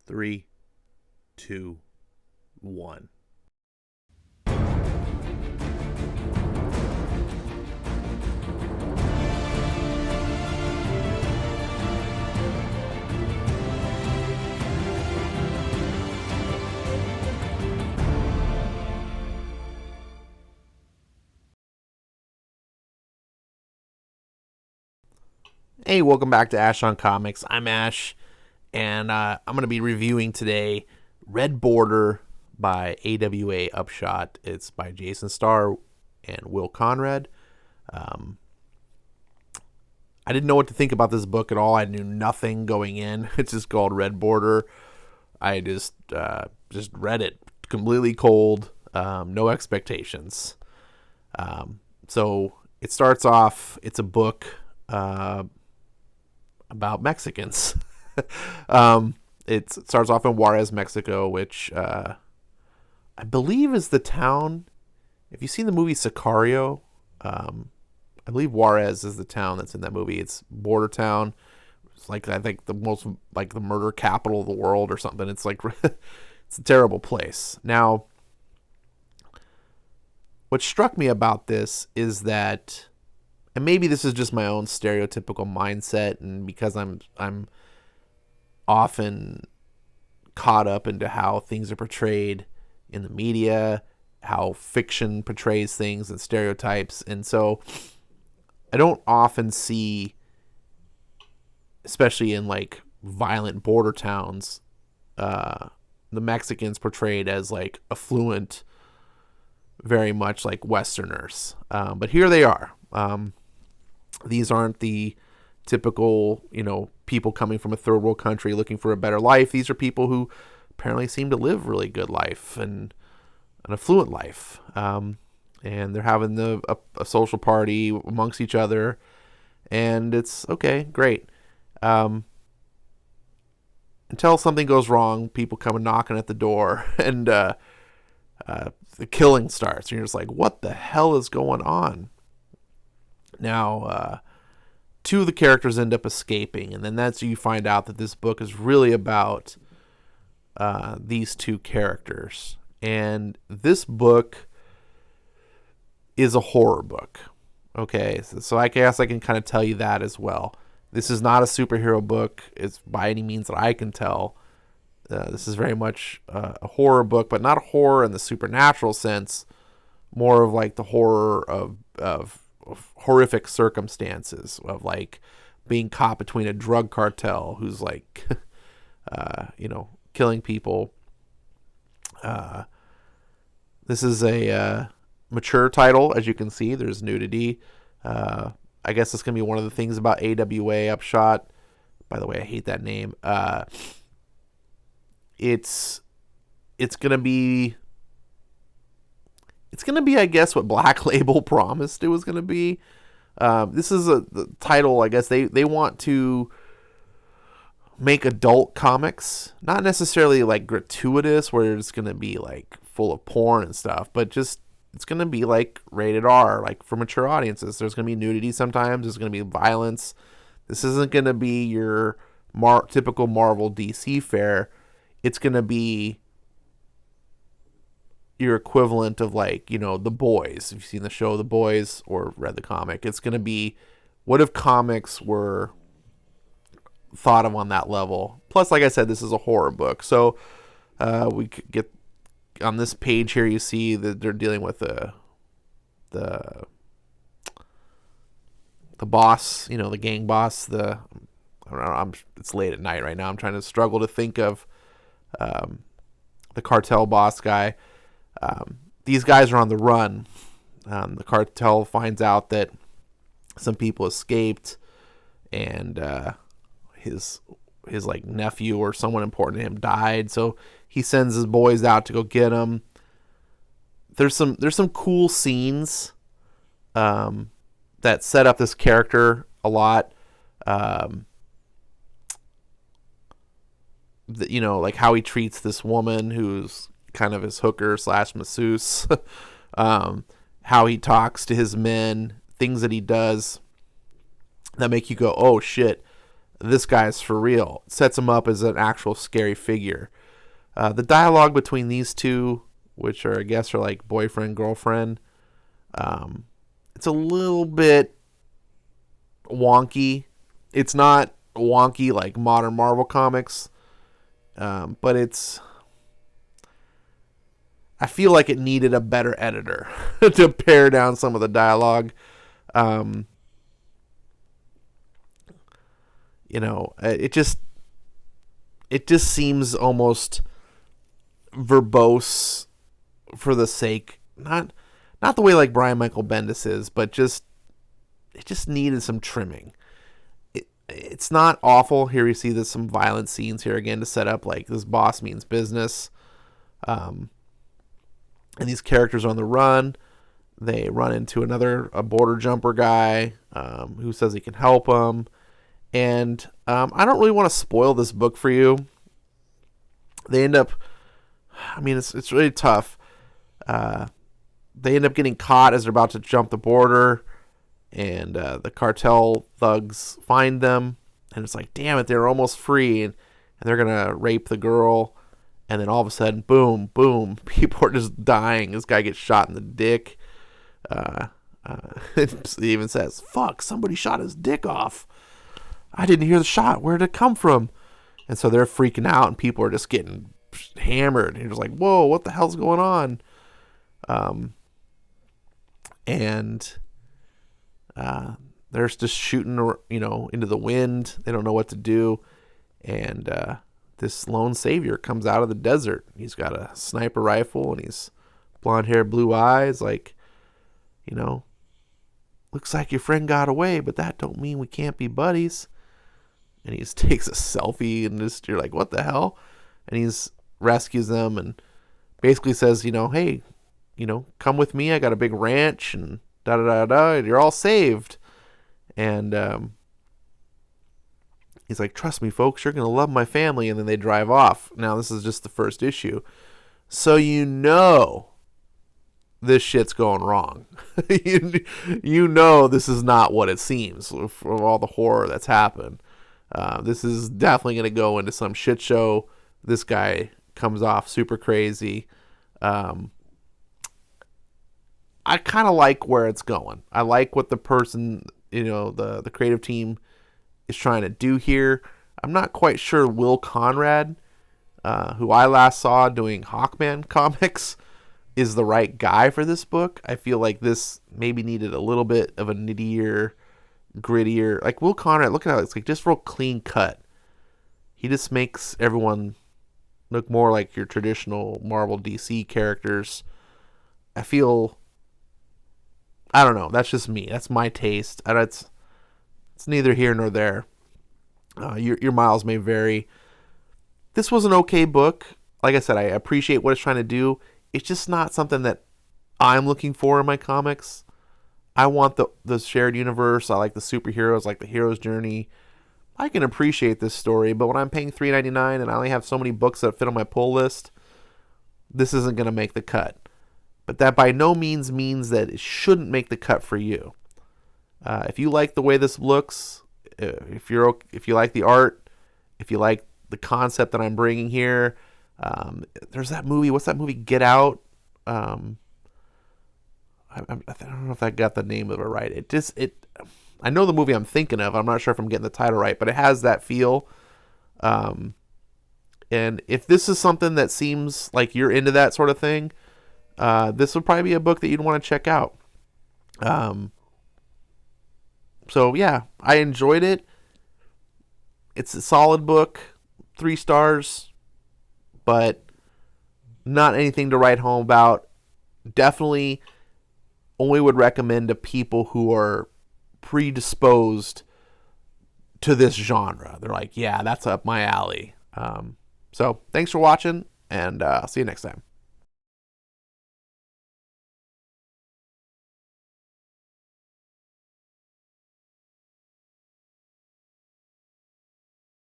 Three, two, one. Hey, welcome back to Ash on Comics. I'm Ash, and I'm going to be reviewing today Red Border by AWA Upshot. It's by Jason Starr and Will Conrad. I didn't know what to think about this book at all. I knew nothing going in. It's just called Red Border. I just read it completely cold, no expectations. So it starts off. It's a book about Mexicans. It starts off in Juarez, Mexico, which I believe is the town. If you've seen the movie Sicario, I believe Juarez is the town that's in that movie. It's border town. It's like, I think, the most, like, the murder capital of the world or something. It's like it's a terrible place. Now, what struck me about this is that, and maybe this is just my own stereotypical mindset, and because I'm often caught up into how things are portrayed in the media, how fiction portrays things and stereotypes, and so I don't often see, especially in like violent border towns, the Mexicans portrayed as like affluent, very much like Westerners. But here they are. These aren't the typical, people coming from a third world country looking for a better life. These are people who apparently seem to live really good life and an affluent life. And they're having a social party amongst each other. And it's okay, great. Until something goes wrong, people come knocking at the door and the killing starts. And you're just like, what the hell is going on? Now, two of the characters end up escaping, and then that's you find out that this book is really about these two characters. And this book is a horror book. Okay, so I guess I can kind of tell you that as well. This is not a superhero book. It's by any means that I can tell. This is very much a horror book, but not a horror in the supernatural sense. More of like the horror of horrific circumstances, of like being caught between a drug cartel who's like, killing people. This is a mature title, as you can see. There's nudity. I guess it's going to be one of the things about AWA Upshot. By the way, I hate that name. It's going to be... It's going to be, I guess, what Black Label promised it was going to be. This is the title, I guess. They want to make adult comics. Not necessarily, like, gratuitous, where it's going to be, like, full of porn and stuff. But just, it's going to be, like, rated R, like, for mature audiences. There's going to be nudity sometimes. There's going to be violence. This isn't going to be your typical Marvel DC fare. It's going to be your equivalent of, like, The Boys. If you've seen the show The Boys or read the comic, it's going to be, what if comics were thought of on that level? Plus, like I said, this is a horror book. So we could get on this page here, you see that they're dealing with the boss, the gang boss. I don't know, it's late at night right now. I'm trying to struggle to think of the cartel boss guy. These guys are on the run. The cartel finds out that some people escaped, and his like nephew or someone important to him died. So he sends his boys out to go get them. There's some cool scenes that set up this character a lot. Like how he treats this woman who's kind of his hooker / masseuse. How he talks to his men, things that he does that make you go, oh shit, this guy's for real. It sets him up as an actual scary figure. The dialogue between these two, which are, I guess, are like boyfriend, girlfriend, it's a little bit wonky. It's not wonky like modern Marvel comics, but I feel like it needed a better editor to pare down some of the dialogue. It just seems almost verbose for the sake, not the way like Brian Michael Bendis is, but it just needed some trimming. It's not awful. Here you see there's some violent scenes here again to set up like this boss means business. And these characters are on the run. They run into a border jumper guy who says he can help them. And I don't really want to spoil this book for you. They end up, it's really tough. They end up getting caught as they're about to jump the border. And the cartel thugs find them. And it's like, damn it, they're almost free. And they're going to rape the girl. And then all of a sudden, boom, boom, people are just dying. This guy gets shot in the dick. It even says, fuck, somebody shot his dick off. I didn't hear the shot. Where did it come from? And so they're freaking out, and people are just getting hammered. And you're just like, whoa, what the hell's going on? They're just shooting, into the wind. They don't know what to do. And this lone savior comes out of the desert. He's got a sniper rifle, and he's blonde hair, blue eyes. Like, looks like your friend got away, but that don't mean we can't be buddies. And he just takes a selfie, and you're like, what the hell? And he's rescues them and basically says, hey, come with me. I got a big ranch and da-da-da-da. You're all saved. And he's like, trust me, folks, you're going to love my family. And then they drive off. Now, this is just the first issue. So this shit's going wrong. This is not what it seems for all the horror that's happened. This is definitely going to go into some shit show. This guy comes off super crazy. I kind of like where it's going. I like what the person, the creative team is trying to do here. I'm not quite sure Will Conrad, who I last saw doing Hawkman comics, is the right guy for this book. I feel like this maybe needed a little bit of a nittier, grittier, like Will Conrad. Look at how it's like just real clean cut. He just makes everyone look more like your traditional Marvel DC characters. I don't know. That's just me. That's my taste. It's neither here nor there. Your miles may vary. This was an okay book. Like I said, I appreciate what it's trying to do. It's just not something that I'm looking for in my comics. I want the shared universe. I like the superheroes, like the hero's journey. I can appreciate this story, but when I'm paying $3.99 and I only have so many books that fit on my pull list, this isn't going to make the cut. But that by no means means that it shouldn't make the cut for you. If you like the way this looks, if you like the art, if you like the concept that I'm bringing here, there's that movie. What's that movie? Get Out. I don't know if I got the name of it right. I know the movie I'm thinking of. I'm not sure if I'm getting the title right, but it has that feel. And if this is something that seems like you're into that sort of thing, this would probably be a book that you'd want to check out. So yeah, I enjoyed it. It's a solid book, 3 stars, but not anything to write home about. Definitely only would recommend to people who are predisposed to this genre. They're like, yeah, that's up my alley. So thanks for watching, and I'll see you next time.